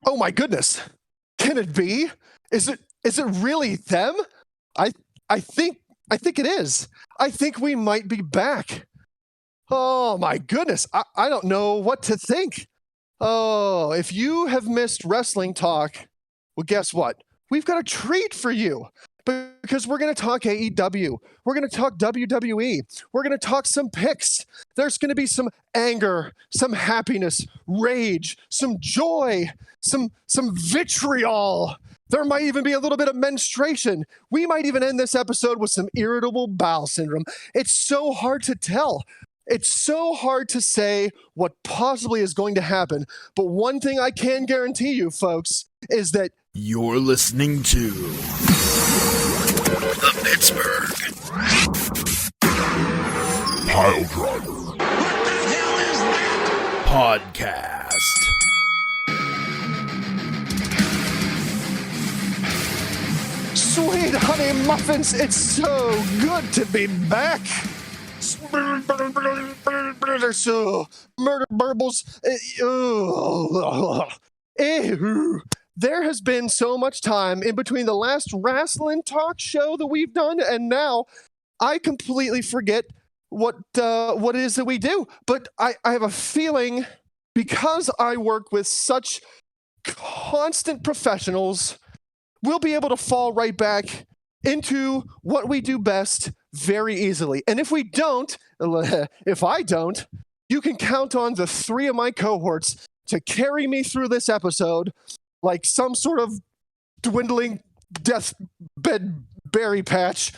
Oh my goodness. Can it be? Is it really them? I think it is. I think we might be back. Oh my goodness. I don't know what to think. Oh, if you have missed wrestling talk, well, guess what? We've got a treat for you. Because we're going to talk AEW. We're going to talk WWE. We're going to talk some picks. There's going to be some anger, some happiness, rage, some joy, some vitriol. There might even be a little bit of menstruation. We might even end this episode with some irritable bowel syndrome. It's so hard to tell. It's so hard to say what possibly is going to happen. But one thing I can guarantee you, folks, is that you're listening to the Pittsburgh Piledriver. What the hell is that? Podcast. Sweet honey muffins, it's so good to be back. So, murder burbles. Ew. There has been so much time in between the last wrasslin talk show that we've done, and now I completely forget what it is that we do. But I have a feeling, because I work with such constant professionals, we'll be able to fall right back into what we do best very easily. And if I don't, you can count on the three of my cohorts to carry me through this episode like some sort of dwindling deathbed berry patch.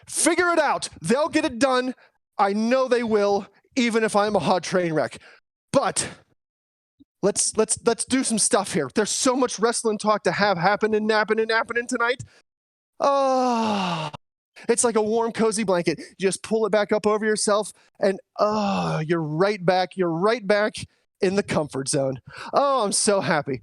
Figure it out. They'll get it done. I know they will, even if I'm a hot train wreck. But let's do some stuff here. There's so much wrestling talk to have happening tonight. Oh, it's like a warm, cozy blanket. You just pull it back up over yourself, and you're right back in the comfort zone. Oh, I'm so happy.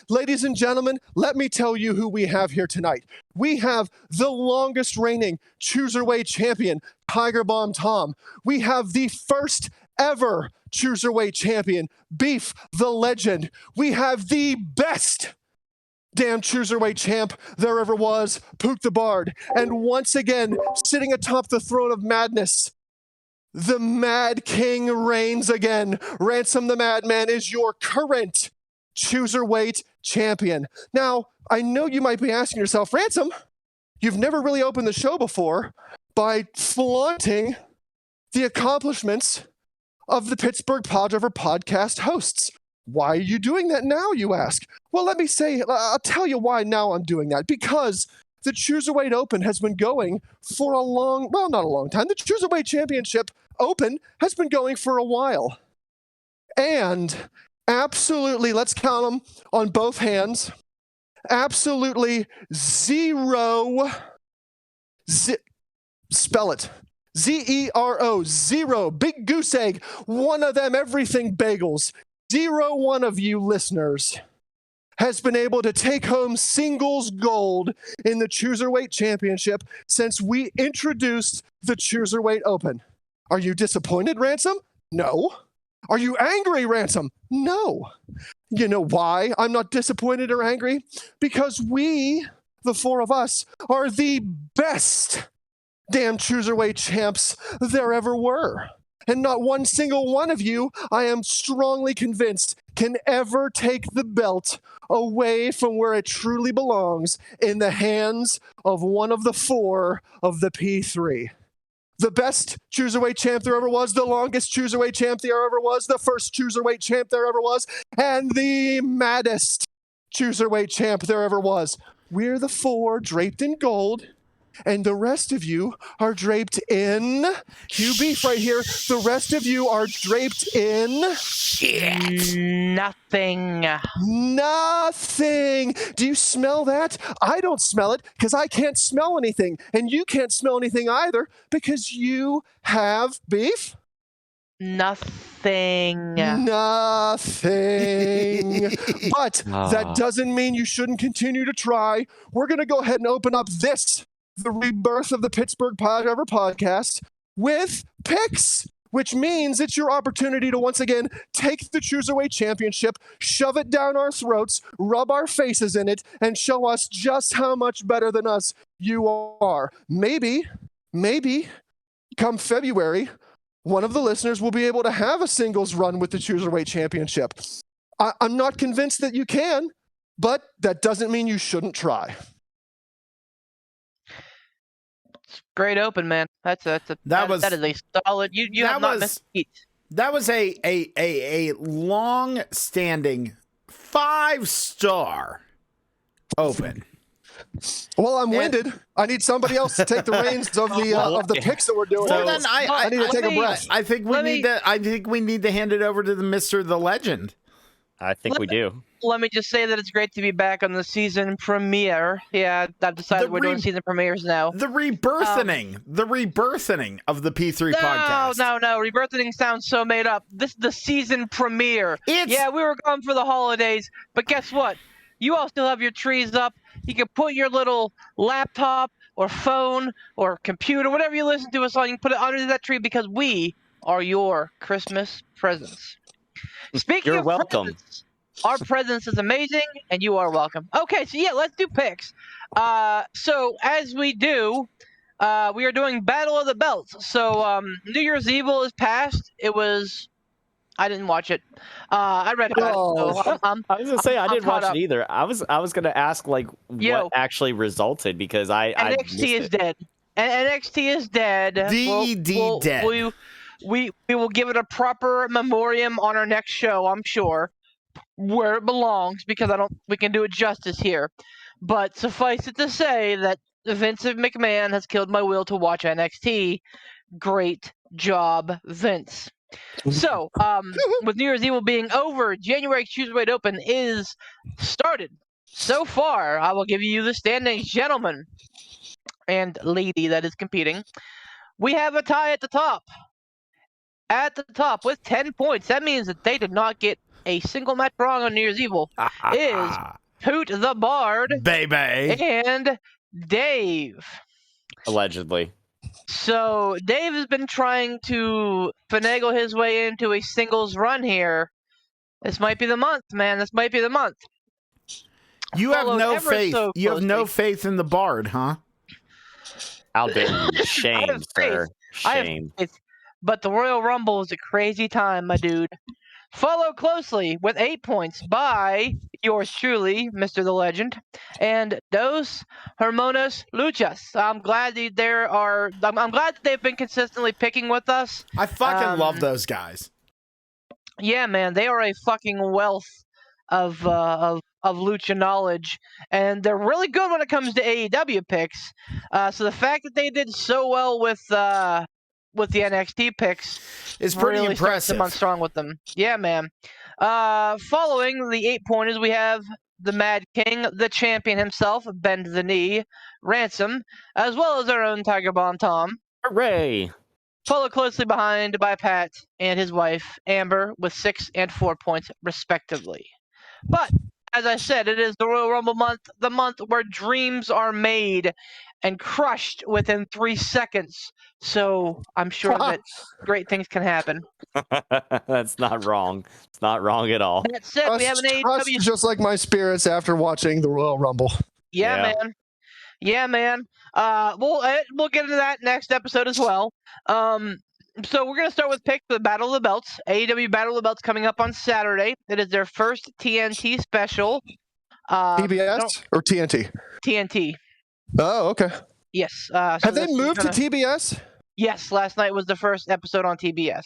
Ladies and gentlemen, let me tell you who we have here tonight. We have the longest reigning Cruiserweight champion, Tiger Bomb Tom. We have the first ever Cruiserweight champion, Beef the Legend. We have the best damn Cruiserweight champ there ever was, Pook the Bard. And once again, sitting atop the throne of madness, the Mad King reigns again. Ransom the Madman is your current Cruiserweight champion. Now, I know you might be asking yourself, Ransom, you've never really opened the show before by flaunting the accomplishments of the Pittsburgh Piledriver podcast hosts. Why are you doing that now, you ask? Well, I'll tell you why now I'm doing that. Because the Cruiserweight Open has been going for not a long time. The Cruiserweight Championship Open has been going for a while. And absolutely, let's count them on both hands, absolutely spell it. Zero, zero, big goose egg, one of them everything bagels. 1 of you listeners has been able to take home singles gold in the Cruiserweight Championship since we introduced the Cruiserweight Open. Are you disappointed, Ransom? No. Are you angry, Ransom? No. You know why I'm not disappointed or angry? Because we, the 4 of us, are the best damn Cruiserweight champs there ever were. And not one single one of you, I am strongly convinced, can ever take the belt away from where it truly belongs, in the hands of one of the 4 of the P3. The best Cruiserweight champ there ever was, the longest Cruiserweight champ there ever was, the first Cruiserweight champ there ever was, and the maddest Cruiserweight champ there ever was. We're the 4 draped in gold, and the rest of you are draped in Beef right here. The rest of you are draped in shit. Nothing. Do you smell that? I don't smell it because I can't smell anything, and you can't smell anything either because you have beef. Nothing. But that doesn't mean you shouldn't continue to try. We're going to go ahead and open up the rebirth of the Pittsburgh Piledriver podcast with picks. which means it's your opportunity to once again take the Cruiserweight Championship, shove it down our throats, rub our faces in it, and show us just how much better than us you are. Maybe, come February, one of the listeners will be able to have a singles run with the Cruiserweight Championship. I'm not convinced that you can, but that doesn't mean you shouldn't try. Great open, man. That is a solid. You have not missed a beat. That was a long-standing 5-star open. Well, I'm winded. I need somebody else to take the reins of the picks that we're doing. So then I need to take a breath. I think we need to hand it over to the Legend. I think we do. Let me just say that it's great to be back on the season premiere. Yeah, I've decided we're doing season premieres now. The rebirthing of the P3 podcast. No. Rebirthing sounds so made up. This is the season premiere. Yeah, we were gone for the holidays, but guess what? You all still have your trees up. You can put your little laptop or phone or computer, whatever you listen to us on, you can put it under that tree because we are your Christmas presents. Speaking You're of welcome. Presents, our presence is amazing, and you are welcome. Okay, so yeah, let's do picks. So as we do, we are doing Battle of the Belts. So New Year's Evil is past. I didn't watch it. I read about it. So I was gonna say I didn't watch it either. I was gonna ask what actually resulted because NXT is dead. NXT is dead. dead. We will give it a proper memoriam on our next show, I'm sure, where it belongs, because we can do it justice here. But suffice it to say that Vince McMahon has killed my will to watch NXT. Great job, Vince. So, with New Year's Evil being over, January Cruiserweight Open is started. So far, I will give you the standings, gentlemen and lady that is competing. We have a tie at the top. At the top with 10 points. That means that they did not get a single match wrong on New Year's Evil. Is Poot the Bard, baby, and Dave. Allegedly. So Dave has been trying to finagle his way into a singles run here. This might be the month, man. This might be the month. You have no faith. You have no faith in the Bard, huh? How dare you? Shame, sir. Shame. But the Royal Rumble is a crazy time, my dude. Followed closely with 8 points by yours truly, Mr. the Legend, and Dos Hermanos Luchas. I'm glad I'm glad that they've been consistently picking with us. I fucking love those guys. Yeah, man, they are a fucking wealth of lucha knowledge, and they're really good when it comes to AEW picks. So the fact that they did so well with the NXT picks is pretty really impressive. Them on strong with them. Yeah, man. Following the 8 pointers, we have the Mad King, the champion himself, Bend the Knee, Ransom, as well as our own Tiger Bomb Tom. Hooray! Followed closely behind by Pat and his wife, Amber, with 6 and 4 points, respectively. But, as I said, it is the Royal Rumble month, the month where dreams are made and crushed within 3 seconds. So I'm sure that great things can happen. That's not wrong. It's not wrong at all. That said, we have an AEW. Just like my spirits after watching the Royal Rumble. Yeah, man. Yeah, man. We'll get into that next episode as well. So we're gonna start with picks for the Battle of the Belts. AEW Battle of the Belts coming up on Saturday. It is their first TNT special. TBS or TNT? TNT. Oh, okay. Yes. Have they moved to TBS? Yes, last night was the first episode on TBS.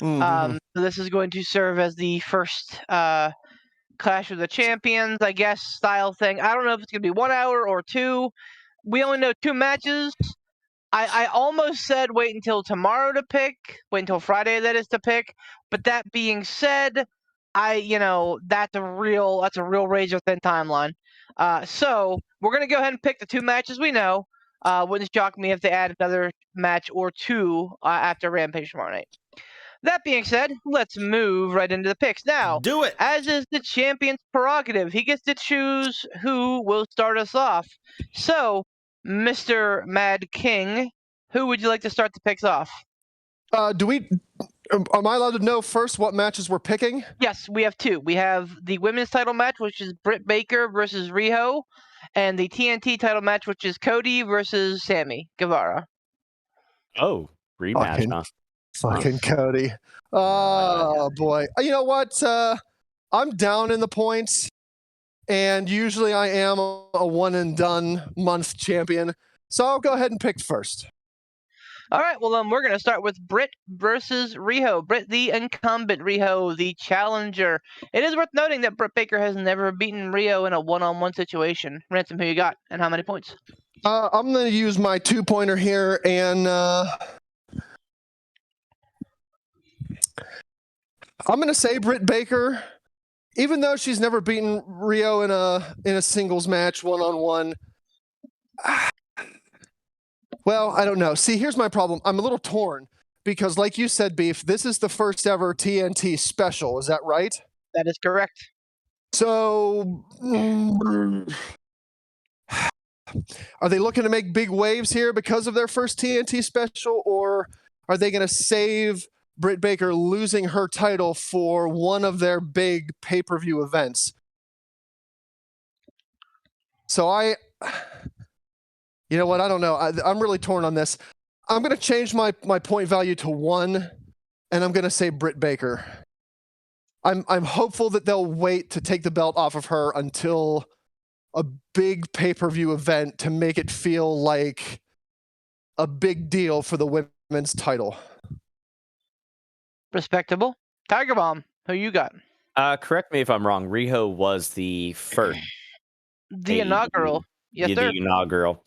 Mm-hmm. So this is going to serve as the first Clash of the Champions, I guess, style thing. I don't know if it's going to be 1 hour or 2. We only know 2 matches. I almost said wait until tomorrow to pick, wait until Friday, that is, to pick. But that being said, that's a real razor thin timeline. So we're going to go ahead and pick the 2 matches we know. Wouldn't shock me if they add another match or 2 after Rampage tomorrow night. That being said, let's move right into the picks. Now, do it. As is the champion's prerogative, he gets to choose who will start us off. So, Mr. Mad King, who would you like to start the picks off? Am I allowed to know first what matches we're picking? Yes, we have two. We have the women's title match, which is Britt Baker versus Riho, and the TNT title match, which is Cody versus Sammy Guevara. Oh, rematch, Fucking Cody. Oh, boy. You know what? I'm down in the points, and usually I am a one-and-done month champion, so I'll go ahead and pick first. All right, well, we're going to start with Britt versus Riho. Britt, the incumbent, Riho, the challenger. It is worth noting that Britt Baker has never beaten Riho in a one-on-one situation. Ransom, who you got, and how many points? I'm going to use my two-pointer here, and I'm going to say Britt Baker, even though she's never beaten Riho in a singles match one-on-one. Well, I don't know. See, here's my problem. I'm a little torn because, like you said, Beef, this is the first ever TNT special. Is that right? That is correct. So, are they looking to make big waves here because of their first TNT special, or are they going to save Britt Baker losing her title for one of their big pay-per-view events? So you know what? I don't know. I'm really torn on this. I'm going to change my point value to 1, and I'm going to say Britt Baker. I'm hopeful that they'll wait to take the belt off of her until a big pay-per-view event to make it feel like a big deal for the women's title. Respectable. Tiger Bomb, who you got? Correct me if I'm wrong. Riho was the first. The inaugural. Yes, sir. The inaugural.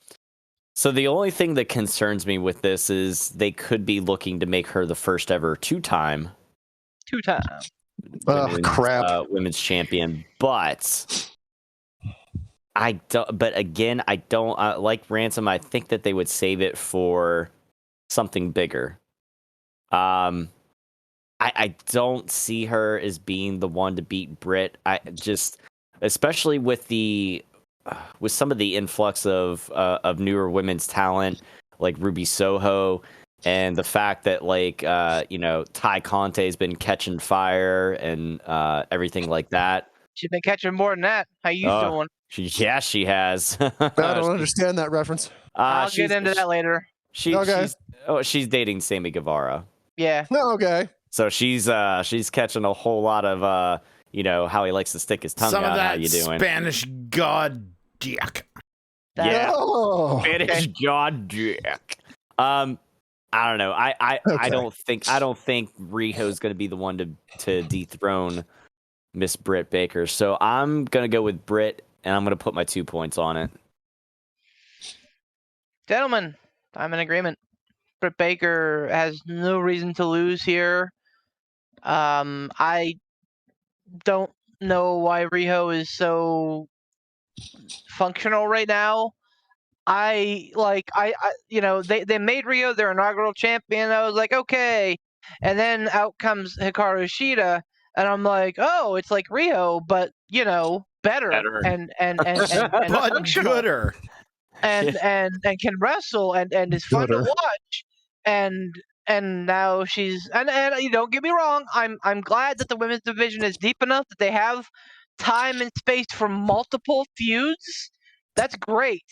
So the only thing that concerns me with this is they could be looking to make her the first ever two-time women's champion. But I don't. But again, I don't like Ransom. I think that they would save it for something bigger. I don't see her as being the one to beat Britt. I just, especially with some of the influx of newer women's talent like Ruby Soho, and the fact that Ty Conte's been catching fire and everything like that. She's been catching more than that. How you doing? She has. I don't understand that reference. I'll get into that later. She's dating Sammy Guevara. Yeah. Okay. So she's catching a whole lot of how he likes to stick his tongue Some out. Of that how you doing? Spanish god dick. Yeah. Oh. Spanish god dick. I don't know. I don't think Riho's going to be the one to dethrone Miss Britt Baker. So I'm going to go with Britt, and I'm going to put my 2 points on it. Gentlemen, I'm in agreement. Britt Baker has no reason to lose here. I don't know why Riho is so functional right now. They made Riho their inaugural champion. I was like, okay. And then out comes Hikaru Shida, and I'm like, oh, it's like Riho, but better. and but functional. Gooder. And can wrestle and is fun to watch. And now she's and you don't get me wrong, I'm glad that the women's division is deep enough that they have time and space for multiple feuds. That's great.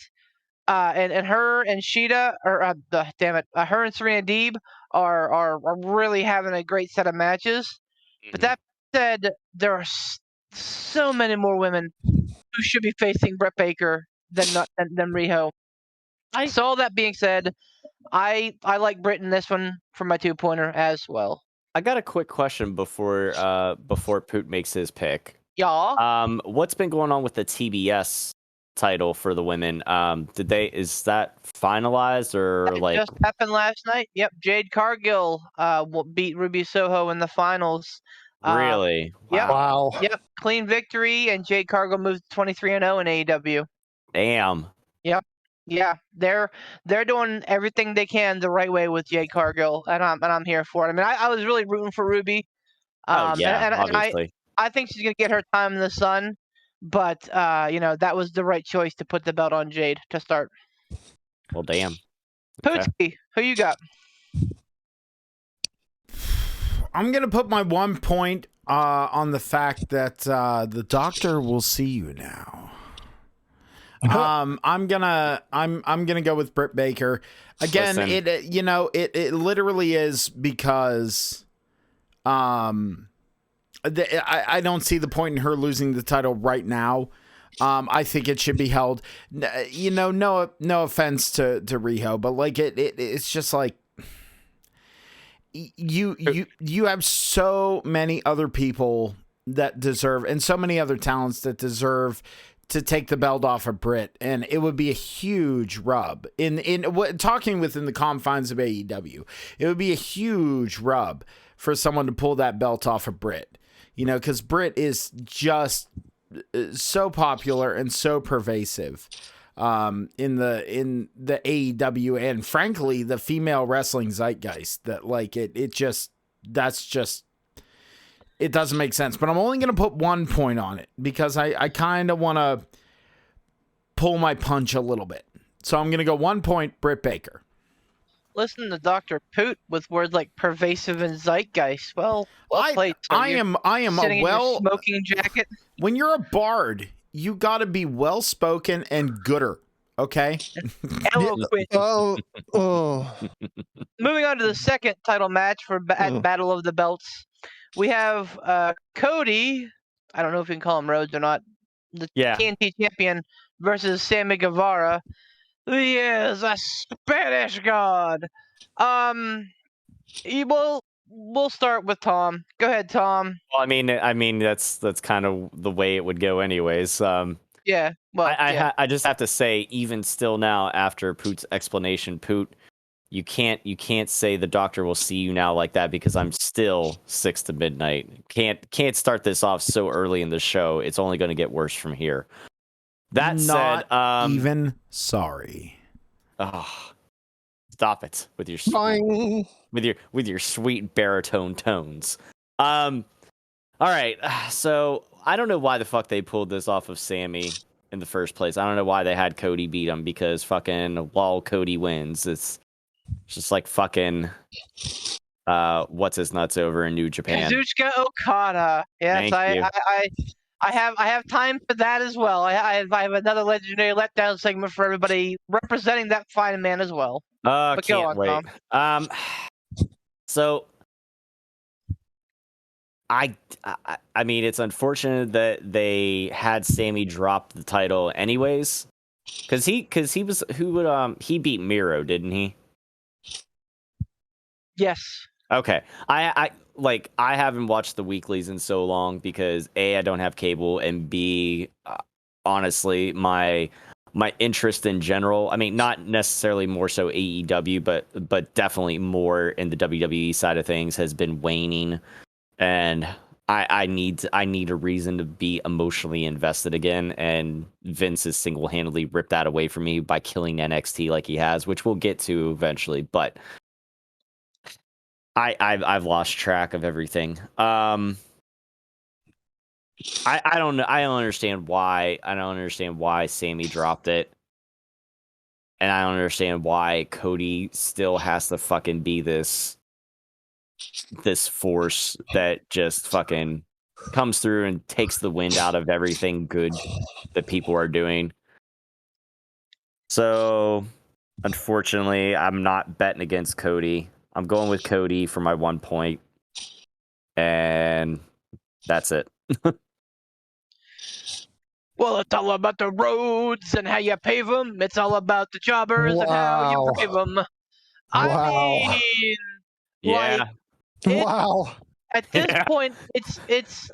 And her and Shida, her and Serena Deeb are really having a great set of matches. Mm-hmm. But that said, there are so many more women who should be facing Britt Baker than Riho. So all that being said, I like Britt in this one for my 2-pointer as well. I got a quick question before Poot makes his pick. Yeah. What's been going on with the TBS title for the women? Is that finalized or that just happened last night? Yep. Jade Cargill beat Ruby Soho in the finals. Really? Yep. Wow. Yep. Clean victory, and Jade Cargill moved 23-0 in AEW. Damn. Yep. Yeah, they're doing everything they can the right way with Jade Cargill, and I'm here for it. I mean, I was really rooting for Ruby. Obviously. I think she's gonna get her time in the sun, but that was the right choice to put the belt on Jade to start. Well, damn. Pootsy, who you got? I'm gonna put my 1 point on the fact that the doctor will see you now. I'm gonna go with Britt Baker again. Listen. It literally is because I don't see the point in her losing the title right now. I think it should be held. No offense to Riho, but like it's just like you have so many other people that deserve, and so many other talents that deserve to take the belt off of Britt, and it would be a huge rub talking within the confines of AEW. It would be a huge rub for someone to pull that belt off of Britt, because Britt is just so popular and so pervasive in the AEW and frankly the female wrestling zeitgeist that like it doesn't make sense. But I'm only going to put 1 point on it because I kind of want to pull my punch a little bit. So I'm going to go 1 point, Britt Baker. Listen to Dr. Poot with words like pervasive and zeitgeist. Well played. I am sitting in your smoking jacket. When you're a bard, you got to be well spoken and gooder. Okay. Eloquent. Moving on to the second title match for Battle of the Belts, we have Cody. I don't know if you can call him Rhodes or not. The TNT champion versus Sammy Guevara. He is a Spanish god. We'll start with Tom. Go ahead, Tom. Well, I mean that's kind of the way it would go, anyways. Yeah. Well, I just have to say, even still now, after Poot's explanation, Poot, you can't say the doctor will see you now like that because I'm still 6 to midnight. Can't start this off so early in the show. It's only going to get worse from here. That said, even sorry. Oh, stop it with your with your sweet baritone tones. All right, so I don't know why the fuck they pulled this off of Sammy in the first place. I don't know why they had Cody beat him because fucking while Cody wins, it's just like fucking what's his nuts over in New Japan. Kazuchika Okada. Yes, I have time for that as well. I have another legendary letdown segment for everybody representing that fine man as well. But can't wait. Tom. So I mean, it's unfortunate that they had Sammy drop the title anyways, because he beat Miro, didn't he? Yes. Okay. I haven't watched the weeklies in so long because A, I don't have cable, and B, honestly, my interest in general, I mean, not necessarily more so AEW, but definitely more in the WWE side of things, has been waning, and I need a reason to be emotionally invested again, and Vince has single-handedly ripped that away from me by killing NXT like he has, which we'll get to eventually, but I've lost track of everything. I don't know. I don't understand why. I don't understand why Sammy dropped it, and I don't understand why Cody still has to fucking be this force that just fucking comes through and takes the wind out of everything good that people are doing. So, unfortunately, I'm not betting against Cody. I'm going with Cody for my 1 point, and that's it. Well, it's all about the roads and how you pave them. It's all about the jobbers and how you pave them. I mean, yeah. Wow. At this point, it's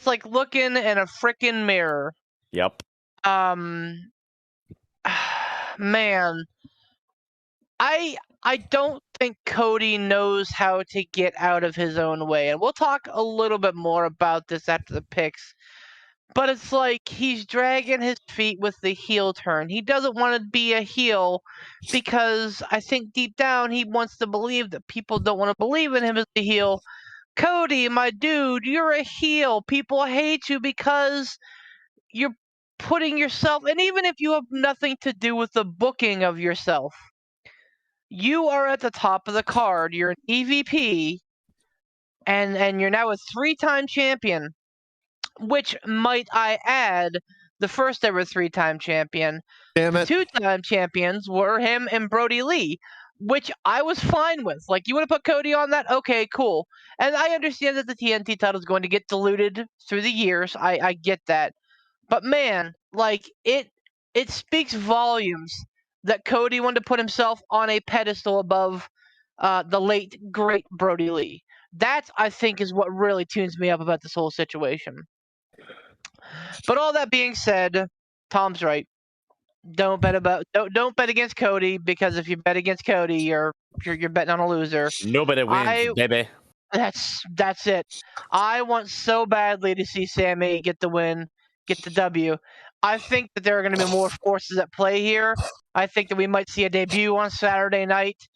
like looking in a freaking mirror. Yep. Man, I don't think Cody knows how to get out of his own way. And we'll talk a little bit more about this after the picks. But it's like he's dragging his feet with the heel turn. He doesn't want to be a heel because I think deep down he wants to believe that people don't want to believe in him as a heel. Cody, my dude, you're a heel. People hate you because you're putting yourself, and even if you have nothing to do with the booking of yourself, you are at the top of the card. You're an EVP. and you're now a 3-time champion, which, might I add, the first ever 3-time champion. Damn The it. 2-time champions were him and Brody Lee, which I was fine with. Like, you want to put Cody on that? Okay, cool. And I understand that the TNT title is going to get diluted through the years. I get that. But man, like, it speaks volumes that Cody wanted to put himself on a pedestal above the late great Brody Lee. That, I think, is what really tunes me up about this whole situation. But all that being said, Tom's right. Don't bet against Cody, because if you bet against Cody, you're betting on a loser. Nobody wins, baby. That's it. I want so badly to see Sammy get the win, get the W. I think that there are going to be more forces at play here. I think that we might see a debut on Saturday night.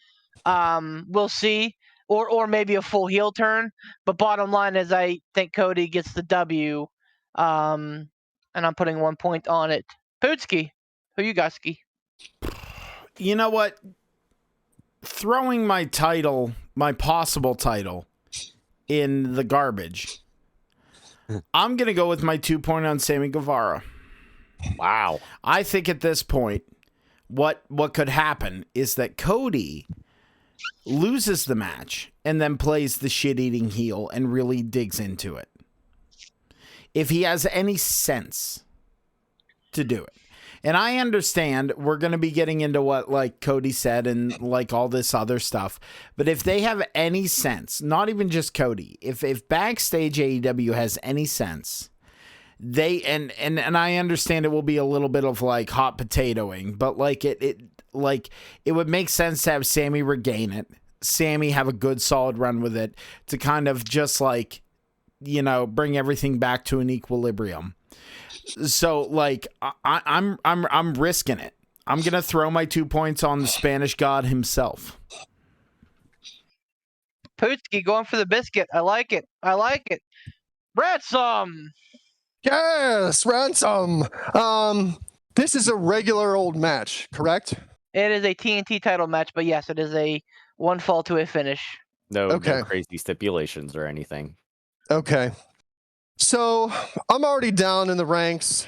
We'll see, or maybe a full heel turn. But bottom line is, I think Cody gets the W, and I'm putting 1 point on it. Pootski, who you got, Ski? You know what? Throwing my title, my possible title, in the garbage, I'm going to go with my 2 point on Sammy Guevara. Wow. I think at this point, what could happen is that Cody loses the match and then plays the shit-eating heel and really digs into it. If he has any sense to do it. And I understand we're going to be getting into what, like, Cody said and, like, all this other stuff. But if they have any sense, not even just Cody, if backstage AEW has any sense, they, and I understand it will be a little bit of, like, hot potatoing, but, like, it would make sense to have Sammy regain it. Sammy have a good solid run with it to kind of just, like, you know, bring everything back to an equilibrium. So, like, I'm risking it. I'm gonna throw my 2 points on the Spanish God himself. Pootski going for the biscuit. I like it. Ransom. Yes, Ransom. This is a regular old match, correct? It is a TNT title match, but yes, it is a one fall to a finish. No Okay. crazy stipulations or anything. Okay. So I'm already down in the ranks.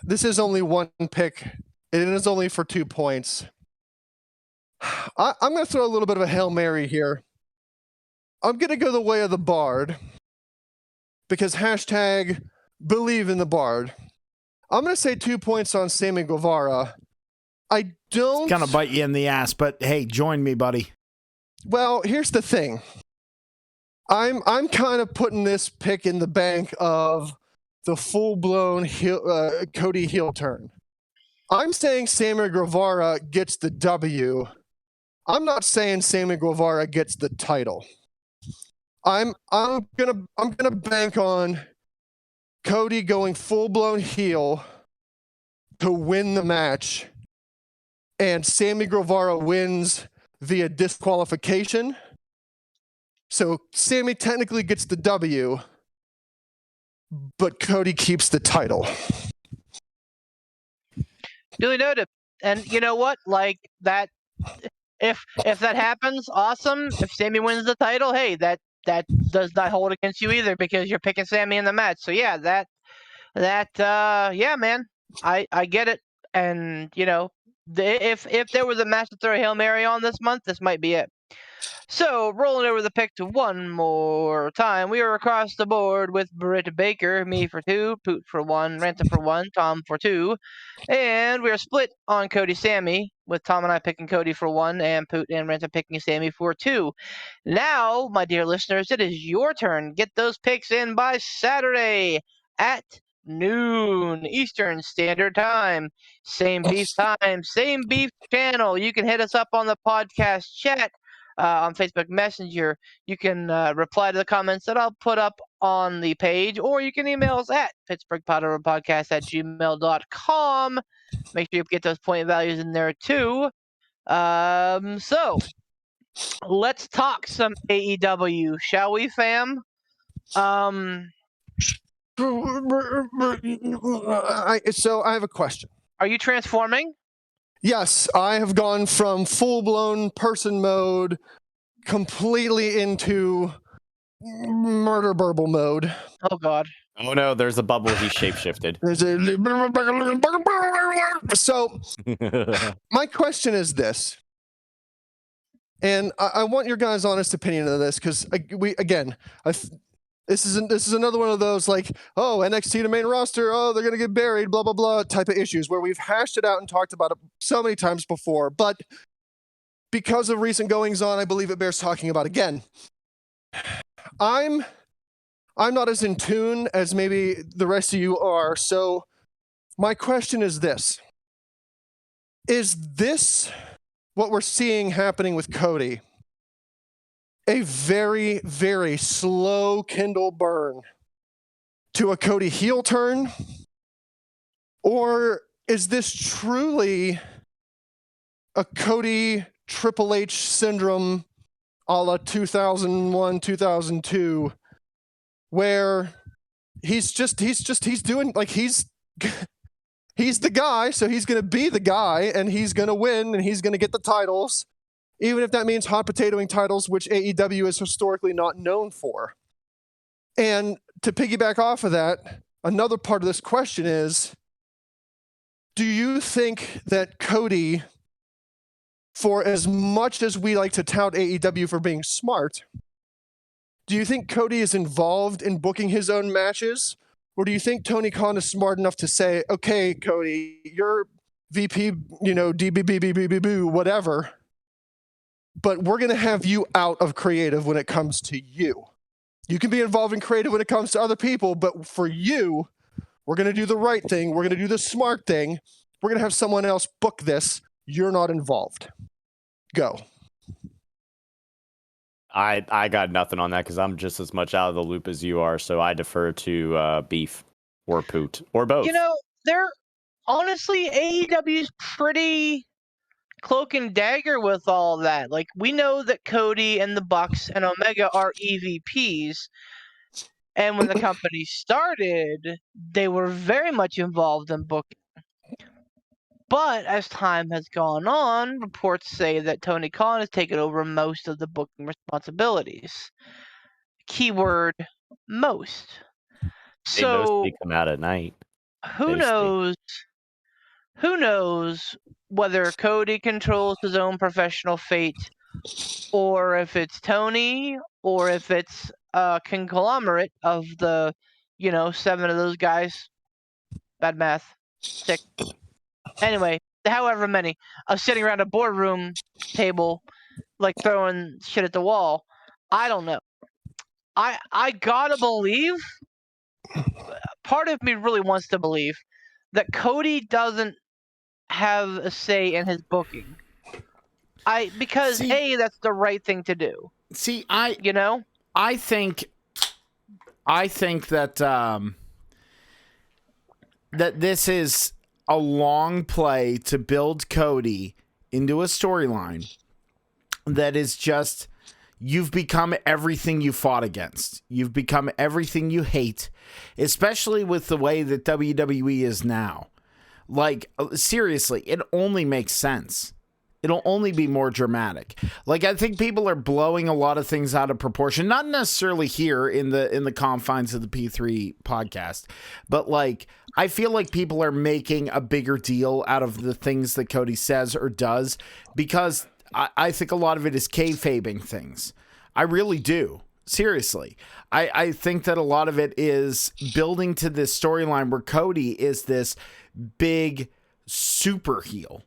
This is only one pick. It is only for 2 points. I'm going to throw a little bit of a Hail Mary here. I'm going to go the way of the Bard because hashtag believe in the Bard. I'm going to say 2 points on Sammy Guevara. I don't... It's gonna bite you in the ass, but hey, join me, buddy. Well, here's the thing. I'm kind of putting this pick in the bank of the full-blown Cody heel turn. I'm saying Sammy Guevara gets the W. I'm not saying Sammy Guevara gets the title. I'm gonna bank on Cody going full-blown heel to win the match, and Sammy Guevara wins via disqualification. So Sammy technically gets the W, but Cody keeps the title. Duly noted. And you know what? Like that, if that happens, awesome. If Sammy wins the title, hey, that does not hold against you either because you're picking Sammy in the match. So yeah, yeah, man, I get it. And you know, if there was a match to throw a Hail Mary on this month, this might be it. So, rolling over the pick to one more time, we are across the board with Britt Baker, me for 2, Poot for 1, Ransom for 1, Tom for 2, and we are split on Cody Sammy, with Tom and I picking Cody for 1, and Poot and Ransom picking Sammy for 2. Now, my dear listeners, it is your turn. Get those picks in by Saturday at noon Eastern Standard Time. Same beef time, same beef channel. You can hit us up on the podcast chat. On Facebook Messenger, you can reply to the comments that I'll put up on the page, or you can email us at pittsburghpiledriverpodcast@gmail.com. Make sure you get those point values in there too. So let's talk some AEW, shall we, fam? So I have a question. Are you transforming? Yes, I have gone from full-blown person mode completely into murder burble mode. Oh God. Oh no, there's a bubble. He shapeshifted. So my question is this, and I want your guys' honest opinion of this, because this is another one of those like, oh, NXT to main roster, oh, they're gonna get buried, blah blah blah type of issues where we've hashed it out and talked about it so many times before, but because of recent goings on, I believe it bears talking about again. I'm not as in tune as maybe the rest of you are, so my question is this. Is this what we're seeing happening with Cody? A very, very slow Kindle burn to a Cody heel turn? Or is this truly a Cody Triple H syndrome a la 2001, 2002, where he's doing, like, he's the guy, so he's going to be the guy, and he's going to win, and he's going to get the titles, even if that means hot potatoing titles, which AEW is historically not known for. And to piggyback off of that, another part of this question is, do you think that Cody, for as much as we like to tout AEW for being smart, do you think Cody is involved in booking his own matches? Or do you think Tony Khan is smart enough to say, okay, Cody, you're VP, DBBBBBBoo, whatever, but we're going to have you out of creative when it comes to you. You can be involved in creative when it comes to other people, but for you, we're going to do the right thing. We're going to do the smart thing. We're going to have someone else book this. You're not involved. Go. I got nothing on that because I'm just as much out of the loop as you are, so I defer to Beef or Poot or both. You know, they're honestly AEW's pretty cloak and dagger with all that. Like, we know that Cody and the Bucks and Omega are EVPs, and when the company started, they were very much involved in booking. But as time has gone on, reports say that Tony Khan has taken over most of the booking responsibilities. Keyword, most. They mostly So come out at night. who knows whether Cody controls his own professional fate, or if it's Tony, or if it's a conglomerate of the, 7 of those guys. Bad math. 6. Anyway, however many, sitting around a boardroom table, like throwing shit at the wall. I don't know. I gotta believe, part of me really wants to believe, that Cody doesn't have a say in his booking. Because that's the right thing to do. I think that that this is a long play to build Cody into a storyline that is just, you've become everything you fought against. You've become everything you hate, especially with the way that WWE is now. Like, seriously, it only makes sense. It'll only be more dramatic. Like, I think people are blowing a lot of things out of proportion, not necessarily here in the confines of the P3 podcast, but like, I feel like people are making a bigger deal out of the things that Cody says or does, because I think a lot of it is kayfabing things. I really do. Seriously. I think that a lot of it is building to this storyline where Cody is this big super heel.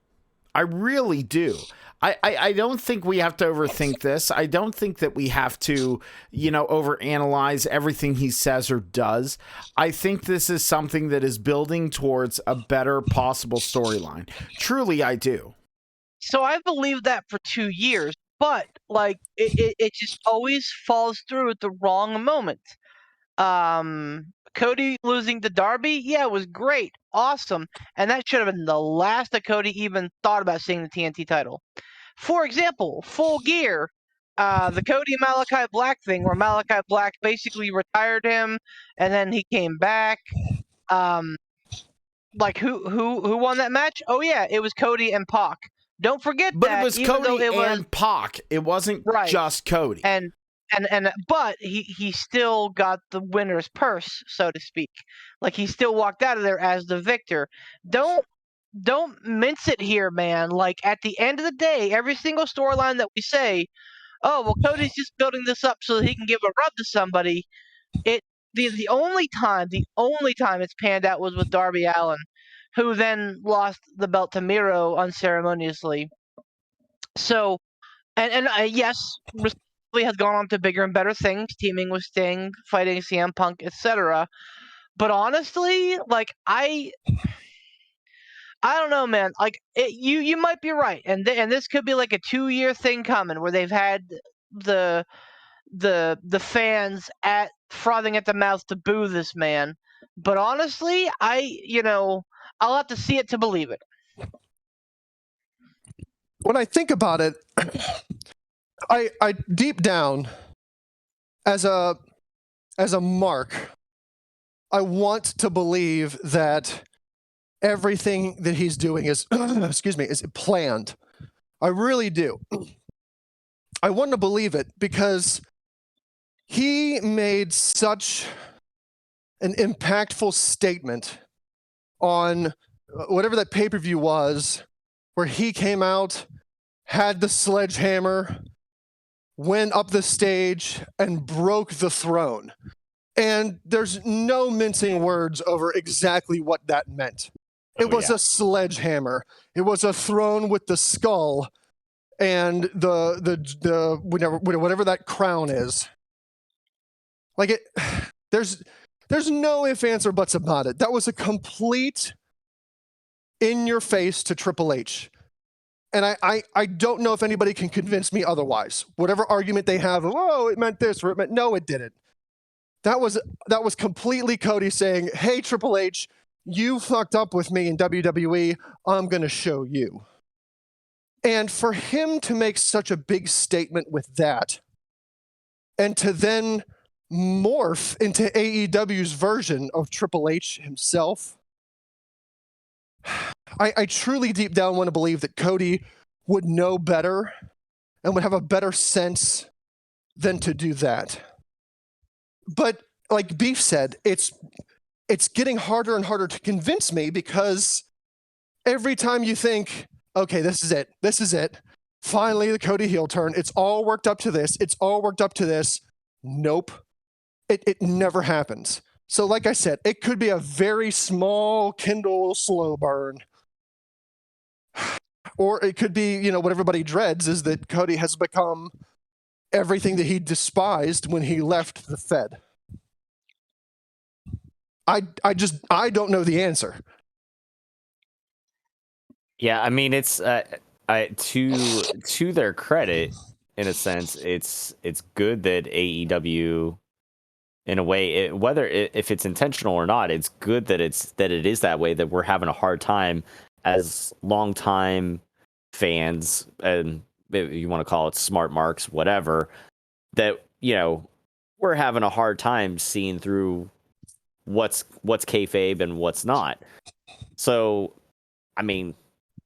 I really do. I don't think we have to overthink this. I don't think that we have to, overanalyze everything he says or does. I think this is something that is building towards a better possible storyline. Truly, I do. So I believed that for 2 years, but like it just always falls through at the wrong moment. Cody losing to Darby, yeah, it was great, awesome, and that should have been the last that Cody even thought about seeing the TNT title. For example, Full Gear, the Cody Malachi Black thing, where Malachi Black basically retired him, and then he came back. Like who won that match? Oh yeah, it was Cody and Pac. Don't forget But that. it was even though Cody it was, and Pac. It wasn't Right. just Cody. and but he still got the winner's purse, so to speak. Like, he still walked out of there as the victor. Don't mince it here, man. Like, at the end of the day, every single storyline that we say, oh well, Cody's just building this up so that he can give a rub to somebody. The only time it's panned out was with Darby Allin, who then lost the belt to Miro unceremoniously. So, and yes, respectively has gone on to bigger and better things, teaming with Sting, fighting CM Punk, etc. But honestly, like, I don't know, man. Like, you might be right, and this could be like a 2-year thing coming where they've had the fans at frothing at the mouth to boo this man. But honestly, I'll have to see it to believe it. When I think about it, I deep down, as a mark, I want to believe that everything that he's doing is is planned. I really do. I want to believe it because he made such an impactful statement on whatever that pay-per-view was, where he came out, had the sledgehammer, went up the stage, and broke the throne. And there's no mincing words over exactly what that meant. It was a sledgehammer. It was a throne with the skull and the whatever that crown is. Like, it, there's no ifs, ands, or buts about it. That was a complete in your face to Triple H. And I don't know if anybody can convince me otherwise. Whatever argument they have, oh, it meant this or it meant, no, it didn't. That was completely Cody saying, hey, Triple H, you fucked up with me in WWE. I'm going to show you. And for him to make such a big statement with that, and to then morph into AEW's version of Triple H himself, I truly deep down want to believe that Cody would know better and would have a better sense than to do that. But like Beef said, it's getting harder and harder to convince me, because every time you think, okay, this is it. Finally, the Cody heel turn. It's all worked up to this. Nope. It never happens. So like I said, it could be a very small Kindle slow burn. Or it could be, what everybody dreads is that Cody has become everything that he despised when he left the Fed. I don't know the answer. Yeah, I mean, it's to their credit, in a sense, it's good that AEW, in a way, whether if it's intentional or not, it's good that it is that way, that we're having a hard time as longtime fans, and you want to call it smart marks, whatever, that we're having a hard time seeing through what's kayfabe and what's not. So, I mean,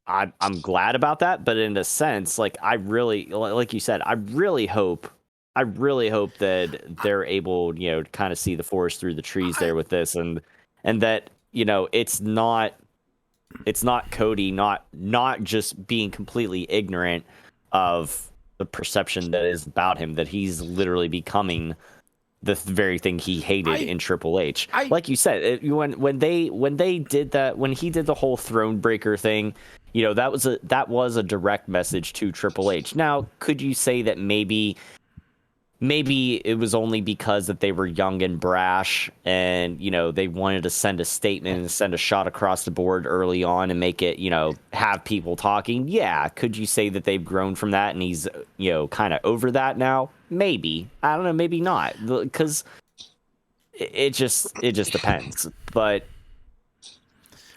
I'm glad about that, but in a sense, like, I really, like you said, I really hope that they're able, to kind of see the forest through the trees there with this, and that, it's not Cody not just being completely ignorant of the perception that is about him, that he's literally becoming the very thing he hated in Triple H. Like you said, when they did that, when he did the whole throne breaker thing, that was a direct message to Triple H. Now, could you say that maybe it was only because that they were young and brash, and they wanted to send a statement and send a shot across the board early on and make it, have people talking? Yeah. Could you say that they've grown from that and he's kind of over that now? Maybe. I don't know, maybe not, because it just depends. But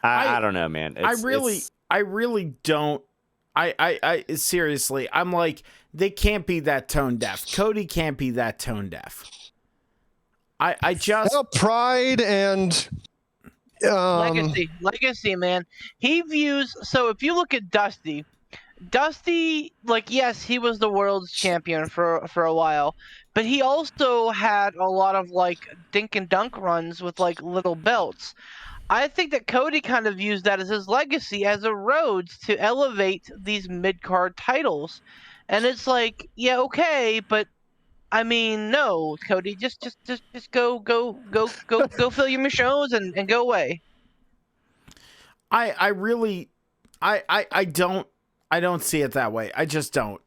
I don't know, man. I really don't. I seriously, I'm like, they can't be that tone deaf. Cody can't be that tone deaf. I just pride and legacy, man. He views, so if you look at Dusty Dusty, like, yes, he was the world's champion for a while, but he also had a lot of like dink and dunk runs with like little belts. I think that Cody kind of used that as his legacy as a road to elevate these mid card titles, and it's like, yeah, okay, but I mean, no, Cody, just go fill your shows and go away. I really, I don't see it that way. I just don't.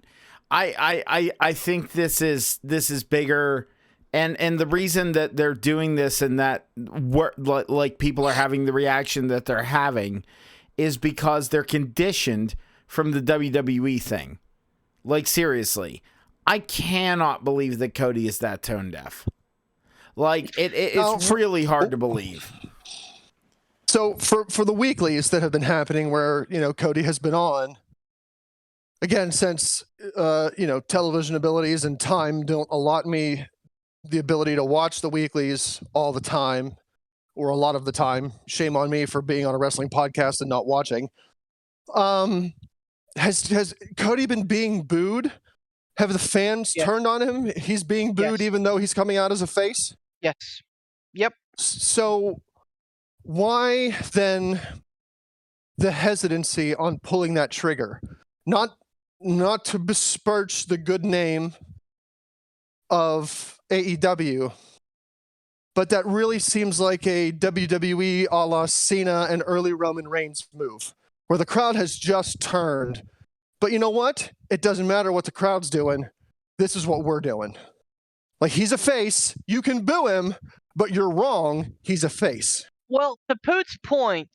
I think this is bigger, and the reason that they're doing this and that like people are having the reaction that they're having is because they're conditioned from the WWE thing. Like, seriously, I cannot believe that Cody is that tone deaf. Like, it's really hard to believe. So for the weeklies that have been happening where, Cody has been on, again, since, television abilities and time don't allot me the ability to watch the weeklies all the time or a lot of the time. Shame on me for being on a wrestling podcast and not watching. Has Cody been being booed? Have the fans turned on him? He's being booed even though he's coming out as a face? Yes. Yep. So why then the hesitancy on pulling that trigger? Not to besmirch the good name of AEW, but that really seems like a WWE a la Cena and early Roman Reigns move, where the crowd has just turned. But you know what? It doesn't matter what the crowd's doing. This is what we're doing. Like, he's a face. You can boo him, but you're wrong. He's a face. Well, to Poot's point,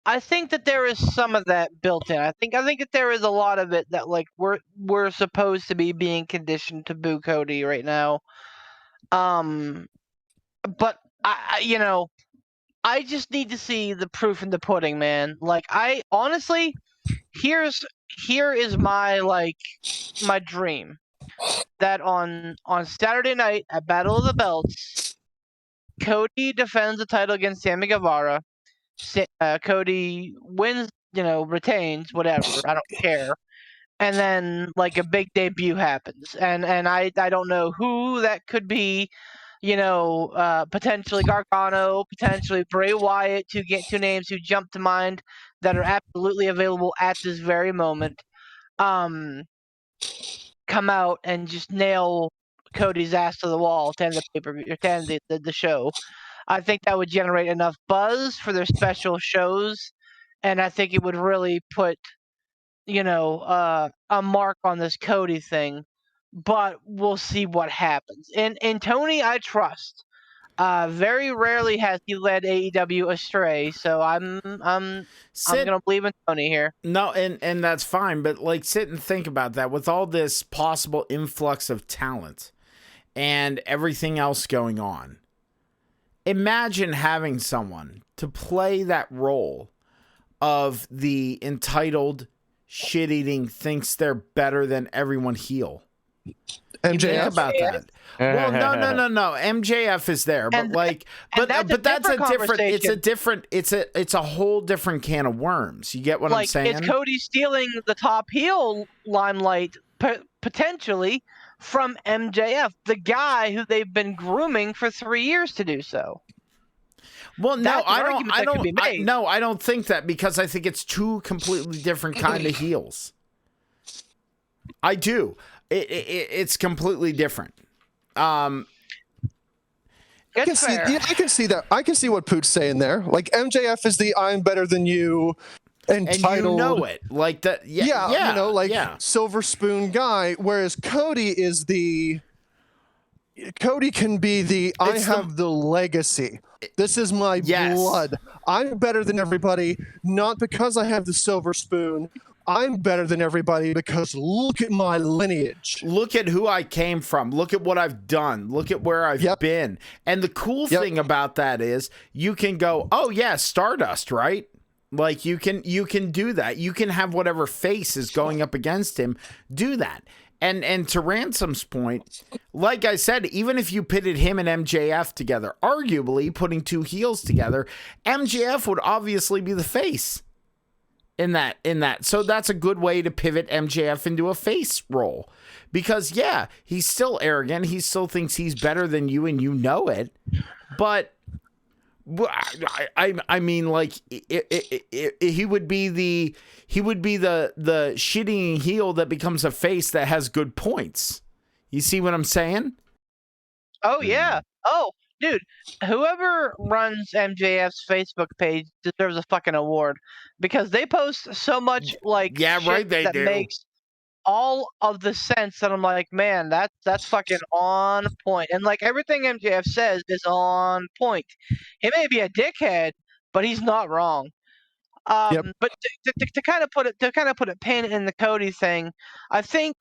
I think that there is some of that built in. I think that there is a lot of it that, like, we're supposed to be being conditioned to boo Cody right now. But I just need to see the proof in the pudding, man. Like, I honestly, here is my dream that on Saturday night at Battle of the Belts, Cody defends the title against Sammy Guevara. Cody wins, retains, whatever. I don't care. And then, like, a big debut happens, and I don't know who that could be. Potentially Gargano, potentially Bray Wyatt, to get two names who jump to mind that are absolutely available at this very moment. Come out and just nail Cody's ass to the wall to end the pay-per-view, to end the show. I think that would generate enough buzz for their special shows, and I think it would really put, a mark on this Cody thing. But we'll see what happens. And Tony, I trust. Very rarely has he led AEW astray, so I'm gonna believe in Tony here. No, and that's fine, but like, sit and think about that. With all this possible influx of talent and everything else going on, imagine having someone to play that role of the entitled, shit-eating, thinks they're better than everyone heel. MJF? Think about that. Well, no. MJF is there, but that's a different. It's a whole different can of worms. You get what I'm saying? It's Cody stealing the top heel limelight potentially from MJF, the guy who they've been grooming for 3 years to do so. Well, no, I don't think that, because I think it's two completely different kind of heels. I do. It's completely different. I can see that. I can see what Poot's saying there. Like, MJF is the "I'm better than you" entitled, and you know it, like that. Silver spoon guy. Whereas Cody is the. Cody can be the "I have the legacy. This is my blood. I'm better than everybody, not because I have the silver spoon. I'm better than everybody because look at my lineage. Look at who I came from. Look at what I've done. Look at where I've been. And the cool thing about that is you can go, oh yeah, Stardust, right? Like, you can do that. You can have whatever face is going up against him do that. And to Ransom's point, like I said, even if you pitted him and MJF together, arguably putting two heels together, MJF would obviously be the face. in that. So that's a good way to pivot MJF into a face role. Because yeah, he's still arrogant. He still thinks he's better than you and you know it. But I mean, like he would be the shitty heel that becomes a face that has good points. You see what I'm saying? Oh yeah. Oh, dude, whoever runs MJF's Facebook page deserves a fucking award because they post so much like shit right, they that do. makes all of the sense that I'm like, man, that's fucking on point. And like everything MJF says is on point. He may be a dickhead, but he's not wrong. Yep. But to kind of put a pin in the Cody thing, I think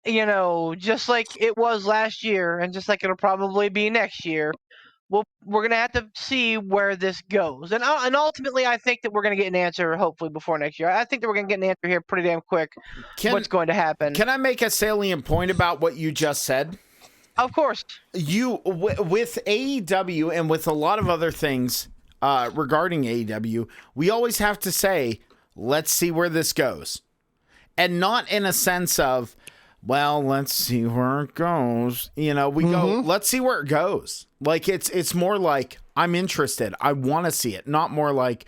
just like it was last year, and just like it'll probably be next year, we're gonna have to see where this goes. And ultimately, I think that we're gonna get an answer hopefully before next year. I think that we're gonna get an answer here pretty damn quick. What's going to happen? Can I make a salient point about what you just said? Of course. With AEW and with a lot of other things regarding AEW, we always have to say, let's see where this goes. And not in a sense of, well, let's see where it goes. We go, let's see where it goes. Like, it's more like, I'm interested. I want to see it. Not more like,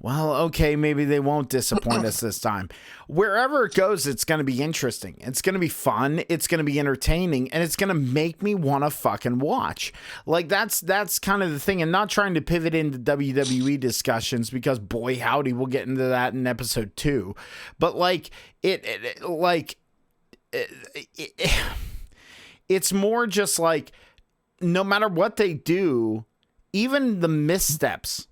well, okay, maybe they won't disappoint us this time. Wherever it goes, it's going to be interesting. It's going to be fun. It's going to be entertaining. And it's going to make me want to fucking watch. Like, that's kind of the thing. And not trying to pivot into WWE discussions because, boy, howdy, we'll get into that in episode 2. But, like, it's more just like, no matter what they do, even the missteps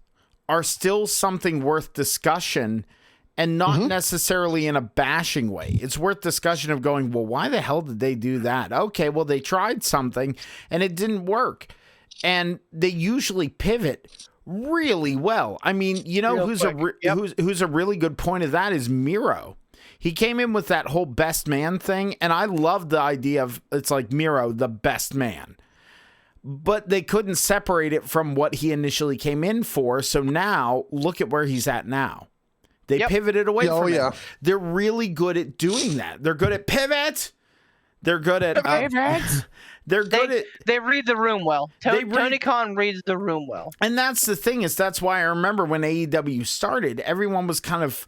are still something worth discussion, and not necessarily in a bashing way. It's worth discussion of going, well, why the hell did they do that? Okay, well, they tried something and it didn't work. And they usually pivot really well. I mean, who's a really good point of that is Miro. He came in with that whole best man thing, and I love the idea of, it's like Miro, the best man. But they couldn't separate it from what he initially came in for, so now, look at where he's at now. They pivoted away from it. They're really good at doing that. They're good at pivot. They're good at... They're good at... They read the room well. Tony Khan reads the room well. And that's the thing, that's why I remember when AEW started, everyone was kind of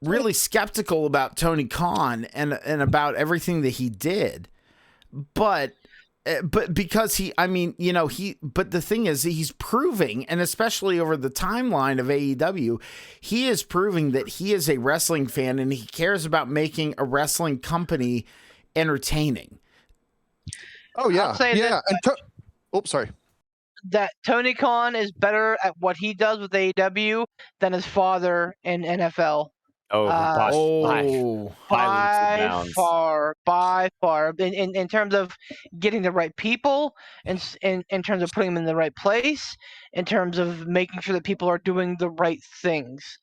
really skeptical about Tony Khan and about everything that he did. But because but the thing is, he's proving, and especially over the timeline of AEW, he is proving that he is a wrestling fan and he cares about making a wrestling company entertaining. Oh yeah. I'll say sorry. That Tony Khan is better at what he does with AEW than his father in NFL. By far. In terms of getting the right people, and in terms of putting them in the right place, in terms of making sure that people are doing the right things,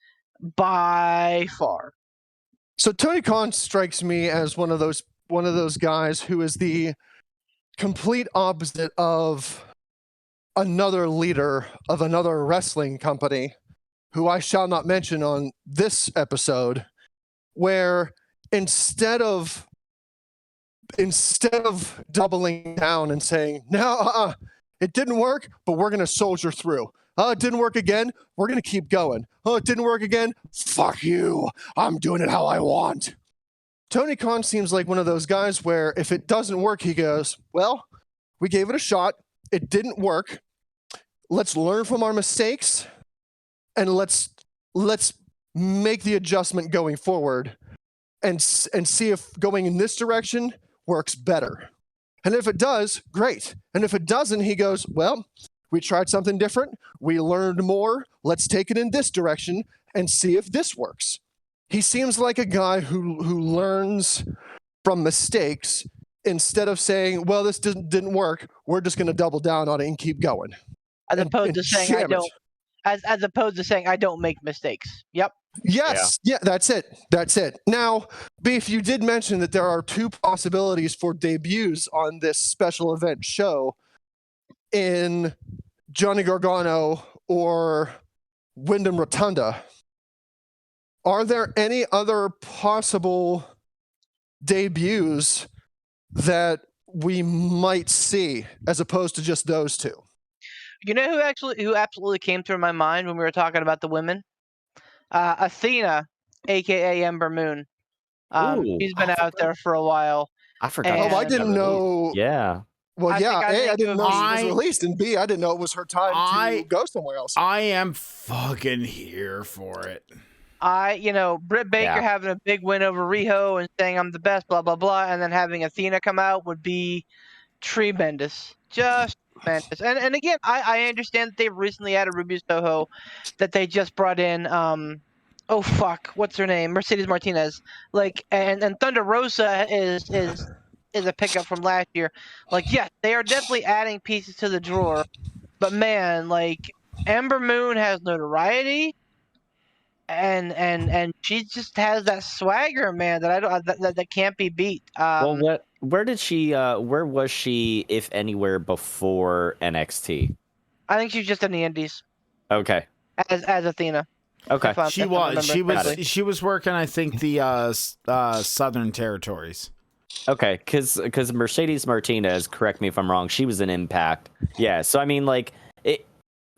by far. So Tony Khan strikes me as one of those guys who is the complete opposite of another leader of another wrestling company, who I shall not mention on this episode, where instead of doubling down and saying, no, it didn't work, but we're going to soldier through. Oh, it didn't work again, we're going to keep going. Oh, it didn't work again, fuck you, I'm doing it how I want. Tony Khan seems like one of those guys where if it doesn't work, he goes, well, we gave it a shot, it didn't work, let's learn from our mistakes, and let's make the adjustment going forward and see if going in this direction works better. And if it does, great. And if it doesn't, he goes, well, we tried something different. We learned more. Let's take it in this direction and see if this works. He seems like a guy who learns from mistakes instead of saying, well, this didn't work, we're just going to double down on it and keep going. As opposed to saying I don't. As opposed to saying I don't make mistakes. Yep. Yes. Yeah, that's it. Now, Beef, you did mention that there are 2 possibilities for debuts on this special event show in Johnny Gargano or Wyndham Rotunda. are there any other possible debuts that we might see as opposed to just those two? You know who absolutely came through my mind when we were talking about the women? Athena, aka Ember Moon. Ooh, She's been I out there for a while. I forgot. And- Oh, I that didn't released. know. Yeah. Well, I yeah, think- I A, I think didn't it know would she be- was released, and B, I didn't know it was her time to go somewhere else. I am fucking here for it. Britt Baker Yeah. having a big win over Riho and saying I'm the best, blah blah blah, and then having Athena come out would be tremendous, just tremendous. And again, I understand that they've recently added Ruby Soho, that they just brought in. Oh fuck, what's her name? Mercedes Martinez. Like, and Thunder Rosa is a pickup from last year. Like, yes, they are definitely adding pieces to the drawer, but man, like Ember Moon has notoriety. And she just has that swagger, man, that I don't that can't be beat. Well, where did she? Where was she, if anywhere, before NXT? I think she's just in the Indies Okay. as Athena. Okay. She was working, I think, the Southern Territories. Okay, because Mercedes Martinez, correct me if I'm wrong, she was an Impact. Yeah. So I mean, like it.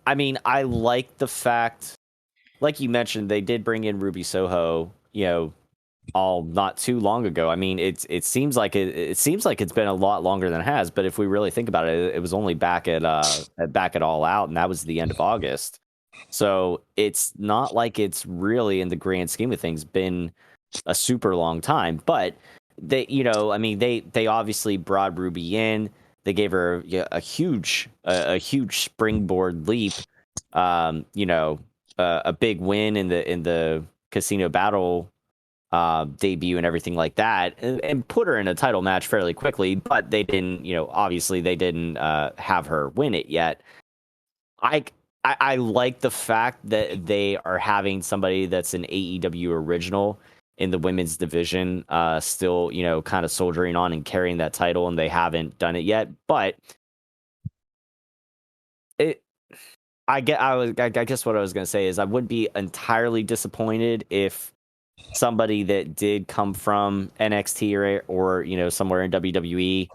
I mean, I like the fact, like you mentioned, they did bring in Ruby Soho. All not too long ago. I mean, it seems like it's been a lot longer than it has. But if we really think about it, it was only back at All Out, and that was the end of August. So it's not like it's really, in the grand scheme of things, been a super long time. But they obviously brought Ruby in. They gave her a huge springboard leap. A big win in the Casino Battle debut and everything like that, and put her in a title match fairly quickly. But they didn't, obviously they didn't have her win it yet. I like the fact that they are having somebody that's an AEW original in the women's division, still, kind of soldiering on and carrying that title, and they haven't done it yet. But I guess what I was going to say is I wouldn't be entirely disappointed if somebody that did come from NXT or somewhere in WWE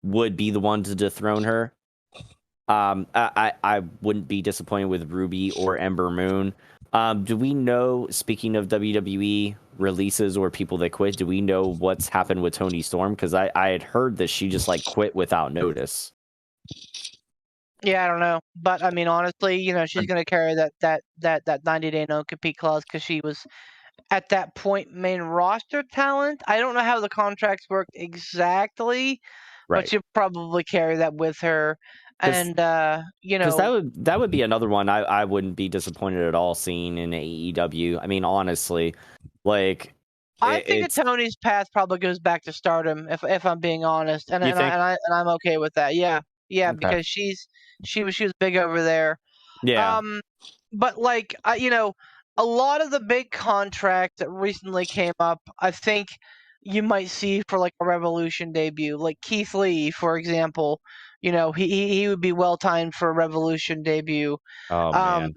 would be the one to dethrone her. I wouldn't be disappointed with Ruby or Ember Moon. Do we know, speaking of WWE releases or people that quit, do we know what's happened with Toni Storm? Because I had heard that she just quit without notice. Yeah, I don't know, but I mean, honestly, she's gonna carry that 90-day no compete clause because she was at that point main roster talent. I don't know how the contracts work exactly, Right. but she'll probably carry that with her. And because that would be another one I wouldn't be disappointed at all seeing in AEW. I mean, honestly, I think that Tony's path probably goes back to Stardom, if I'm being honest, and I'm okay with that. Yeah, Okay. because she was big over there. Yeah. But a lot of the big contracts that recently came up, I think you might see for a Revolution debut, like Keith Lee, for example. He would be well timed for a Revolution debut. Oh man.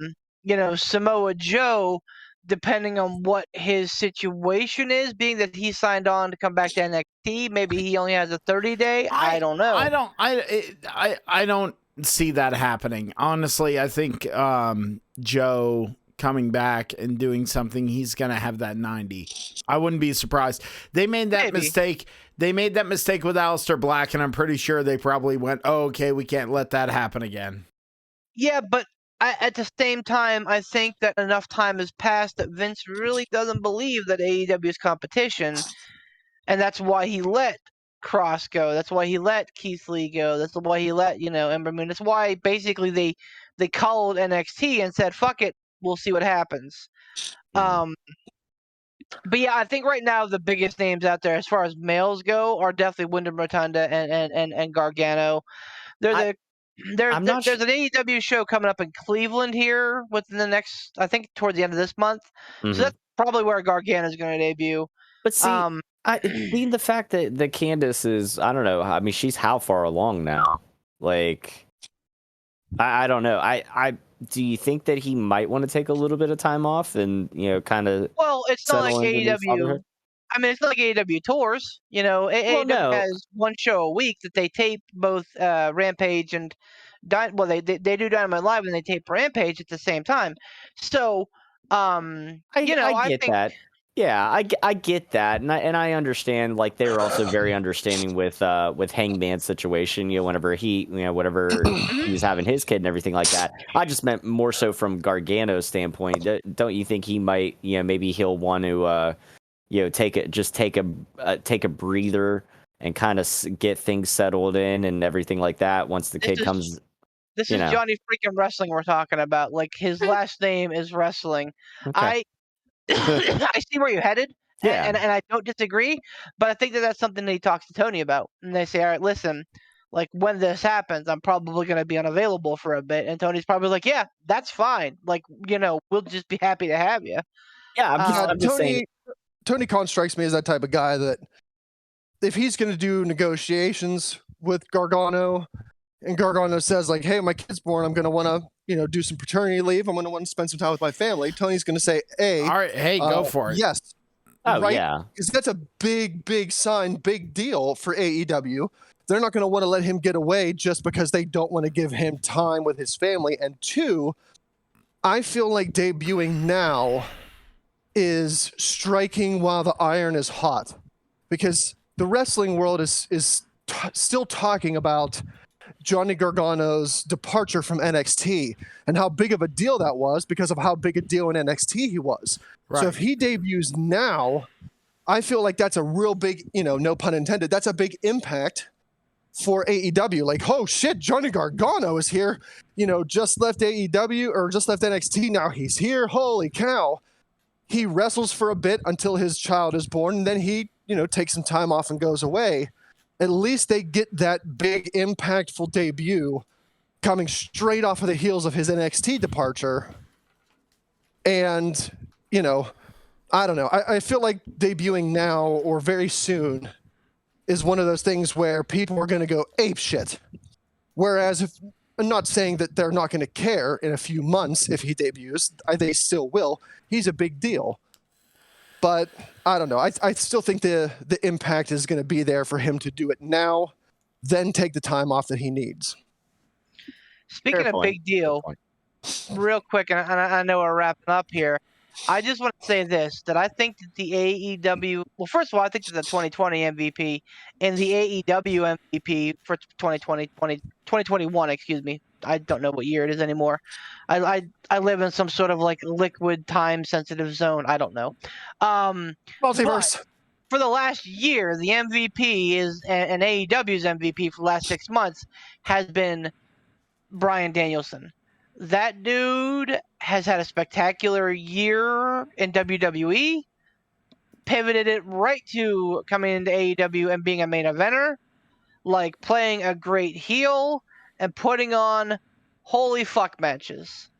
Samoa Joe, depending on what his situation is, being that he signed on to come back to NXT, maybe he only has a 30-day. I don't know. I don't see that happening. Honestly, I think Joe coming back and doing something, he's gonna have that 90. I wouldn't be surprised. They made that mistake. They made that mistake with Aleister Black, and I'm pretty sure they probably went, "Oh, okay, we can't let that happen again." Yeah, but at the same time, I think that enough time has passed that Vince really doesn't believe that AEW is competition, and that's why he let Cross go. That's why he let Keith Lee go. That's why he let Ember Moon. That's why basically they called NXT and said, "Fuck it, we'll see what happens." But yeah, I think right now the biggest names out there as far as males go are definitely Wyndham Rotunda and Gargano. There's an AEW show coming up in Cleveland here within the next, I think, toward the end of this month. Mm-hmm. So that's probably where Gargano is going to debut. But see, being the fact that Candice is, I don't know. I mean, she's how far along now? I don't know. do you think that he might want to take a little bit of time off and kind of Well, it's not like settle into new AEW. fatherhood? I mean, it's not like AEW tours. AEW no. has one show a week that they tape both Rampage and they do Dynamite Live and they tape Rampage at the same time. So, I I get think that. Yeah, I get that, and I understand. Like they were also very understanding with Hangman's situation. Whenever whatever he was having his kid and everything like that. I just meant more so from Gargano's standpoint. Don't you think he might? Maybe he'll want to take a breather and kind of get things settled in and everything like that once the kid comes. This is Johnny freaking Wrestling we're talking about. Like his last name is Wrestling. Okay. I see where you're headed, Yeah. and I don't disagree, but I think that's something that he talks to Tony about. And they say, all right, listen, like when this happens, I'm probably going to be unavailable for a bit. And Tony's probably like, yeah, that's fine. Like, we'll just be happy to have you. Yeah, I'm just saying. Tony Khan strikes me as that type of guy that if he's going to do negotiations with Gargano and Gargano says like, hey, my kid's born, I'm going to want to, do some paternity leave. I'm going to want to spend some time with my family. Tony's going to say, hey, all right, hey, go for it. Yes. Oh, right? yeah. Because that's a big, big sign, big deal for AEW. They're not going to want to let him get away just because they don't want to give him time with his family. And two, I feel like debuting now is striking while the iron is hot, because the wrestling world is still talking about Johnny Gargano's departure from NXT and how big of a deal that was because of how big a deal in NXT he was. Right. So if he debuts now, I feel like that's a real big, no pun intended, that's a big impact for AEW. Like, oh shit, Johnny Gargano is here, just left AEW or just left NXT. Now he's here. Holy cow. He wrestles for a bit until his child is born, and then he, takes some time off and goes away. At least they get that big, impactful debut coming straight off of the heels of his NXT departure. And, I don't know. I feel like debuting now or very soon is one of those things where people are going to go ape shit. Whereas I'm not saying that they're not going to care in a few months if he debuts. They still will. He's a big deal. But I don't know. I still think the impact is going to be there for him to do it now, then take the time off that he needs. Speaking of big deal, real quick, and I know we're wrapping up here. I just want to say this, that I think that the AEW, well, first of all, I think that the 2020 MVP and the AEW MVP for 2021, excuse me. I don't know what year it is anymore. I live in some sort of like liquid time sensitive zone. I don't know. Multiverse. For the last year, the MVP and AEW's MVP for the last 6 months has been Bryan Danielson. That dude has had a spectacular year in WWE, pivoted it right to coming into AEW and being a main eventer, like playing a great heel and putting on holy fuck matches.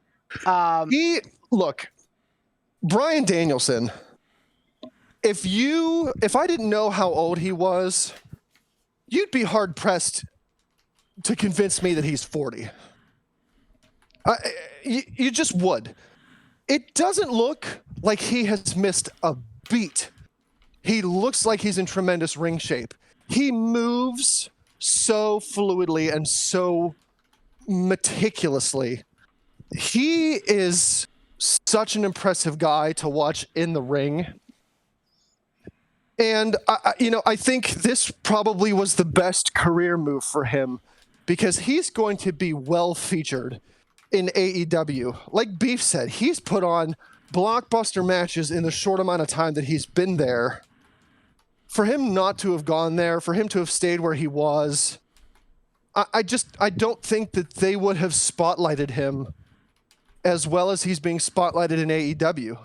Look, Bryan Danielson, if I didn't know how old he was, you'd be hard pressed to convince me that he's 40. You just would. It doesn't look like he has missed a beat. He looks like he's in tremendous ring shape. He moves so fluidly and so meticulously. He is such an impressive guy to watch in the ring. And, I think this probably was the best career move for him because he's going to be well featured in AEW. Like Beef said, he's put on blockbuster matches in the short amount of time that he's been there. For him not to have gone there, for him to have stayed where he was, I don't think that they would have spotlighted him as well as he's being spotlighted in AEW.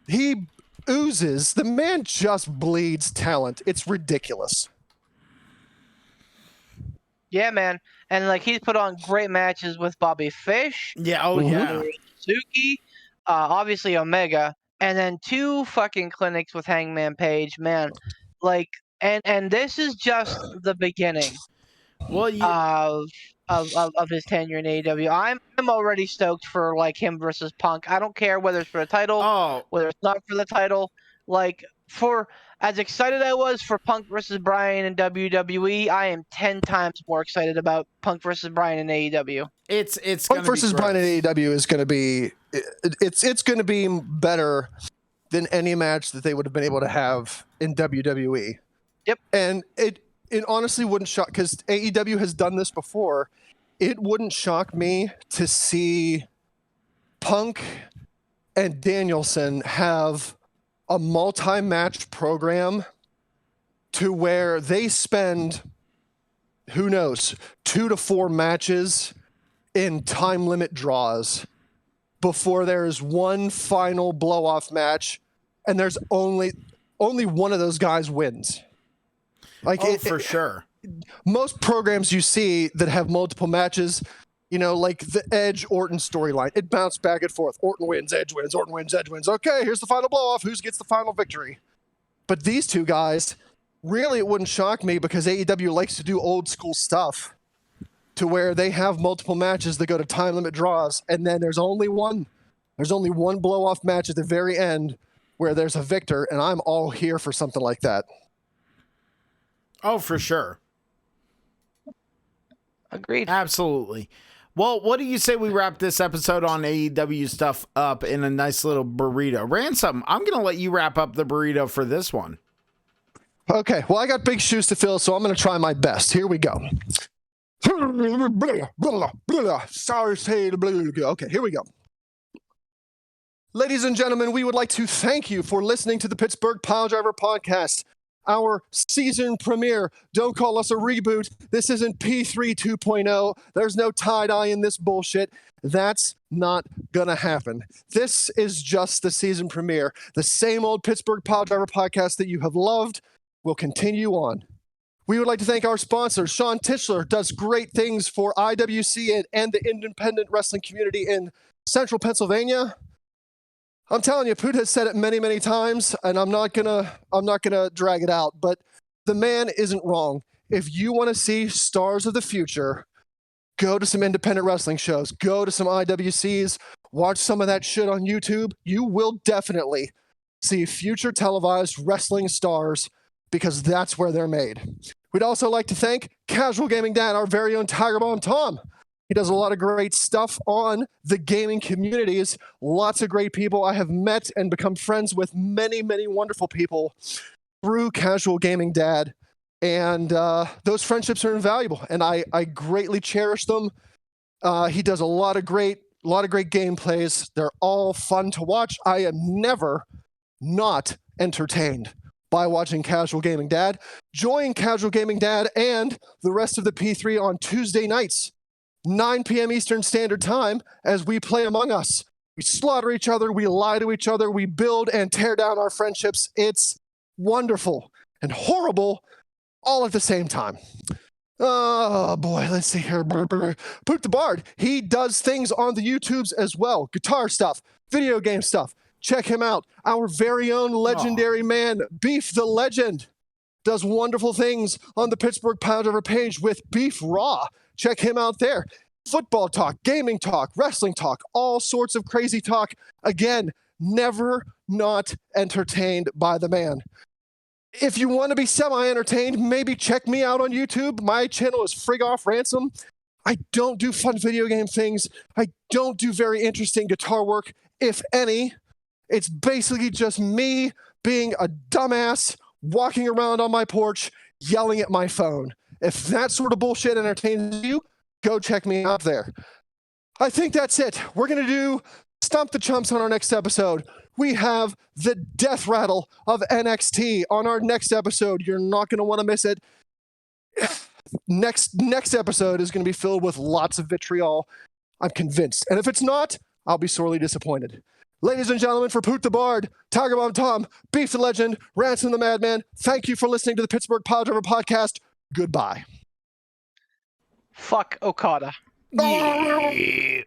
He oozes, the man just bleeds talent. It's ridiculous. Yeah, man. And like he's put on great matches with Bobby Fish. Yeah, yeah. Suzuki, obviously Omega, and then 2 fucking clinics with Hangman Page, man. Like and this is just the beginning. Well, of his tenure in AEW. I'm already stoked for like him versus Punk. I don't care whether it's for the title, whether it's not for the title. Like for as excited I was for Punk versus Bryan in WWE, I am 10 times more excited about Punk versus Bryan in AEW. It's Punk versus Bryan in AEW is going to be it's going to be better than any match that they would have been able to have in WWE. Yep. And it honestly wouldn't shock, because AEW has done this before. It wouldn't shock me to see Punk and Danielson have a multi-match program to where they spend, who knows, 2 to 4 matches in time limit draws before there's one final blow-off match, and there's only one of those guys wins. Like for sure. Most programs you see that have multiple matches, like the Edge Orton storyline, it bounced back and forth. Orton wins, Edge wins, Orton wins, Edge wins. Okay, here's the final blow-off. Who gets the final victory? But these two guys, really, it wouldn't shock me, because AEW likes to do old school stuff to where they have multiple matches that go to time limit draws, and then there's only one blow-off match at the very end where there's a victor, and I'm all here for something like that. Oh, for sure. Agreed. Absolutely. Well, what do you say we wrap this episode on AEW stuff up in a nice little burrito? Ransom, I'm going to let you wrap up the burrito for this one. Okay, well, I got big shoes to fill, so I'm going to try my best. Here we go. Okay, here we go. Ladies and gentlemen, we would like to thank you for listening to the Pittsburgh Piledriver Podcast, our season premiere. Don't call us a reboot. This isn't P3 2.0. There's no tie-dye in this bullshit. That's not gonna happen. This is just the season premiere. The same old Pittsburgh Piledriver Podcast that you have loved will continue on. We would like to thank our sponsor. Sean Tischler does great things for IWC and the independent wrestling community in Central Pennsylvania. I'm telling you, Poot has said it many, many times, and I'm not gonna drag it out, but the man isn't wrong. If you want to see stars of the future, go to some independent wrestling shows, go to some IWCs, watch some of that shit on YouTube. You will definitely see future televised wrestling stars, because that's where they're made. We'd also like to thank Casual Gaming Dad, our very own Tiger Bomb Tom. He does a lot of great stuff on the gaming communities. Lots of great people. I have met and become friends with many, many wonderful people through Casual Gaming Dad. And those friendships are invaluable, and I greatly cherish them. He does a lot of great gameplays. They're all fun to watch. I am never not entertained by watching Casual Gaming Dad. Join Casual Gaming Dad and the rest of the P3 on Tuesday nights, 9 p.m. Eastern Standard Time, as we play Among Us. We slaughter each other, we lie to each other, we build and tear down our friendships. It's wonderful and horrible all at the same time. Oh boy, let's see here. Poot the Bard, he does things on the YouTubes as well. Guitar stuff, video game stuff. Check him out. Our very own legendary man, Beef the Legend, does wonderful things on the Pittsburgh Piledriver page with Beef Raw. Check him out there. Football talk, gaming talk, wrestling talk, all sorts of crazy talk. Again, never not entertained by the man. If you want to be semi-entertained, maybe check me out on YouTube. My channel is Frig Off Ransom. I don't do fun video game things. I don't do very interesting guitar work, if any. It's basically just me being a dumbass, walking around on my porch, yelling at my phone. If that sort of bullshit entertains you, go check me out there. I think that's it. We're going to do Stump the Chumps on our next episode. We have the death rattle of NXT on our next episode. You're not going to want to miss it. Next episode is going to be filled with lots of vitriol. I'm convinced. And if it's not, I'll be sorely disappointed. Ladies and gentlemen, for Poot the Bard, Tiger Bomb Tom, Beef the Legend, Ransom the Madman, thank you for listening to the Pittsburgh Piledriver Podcast. Goodbye. Fuck Okada. Yeah.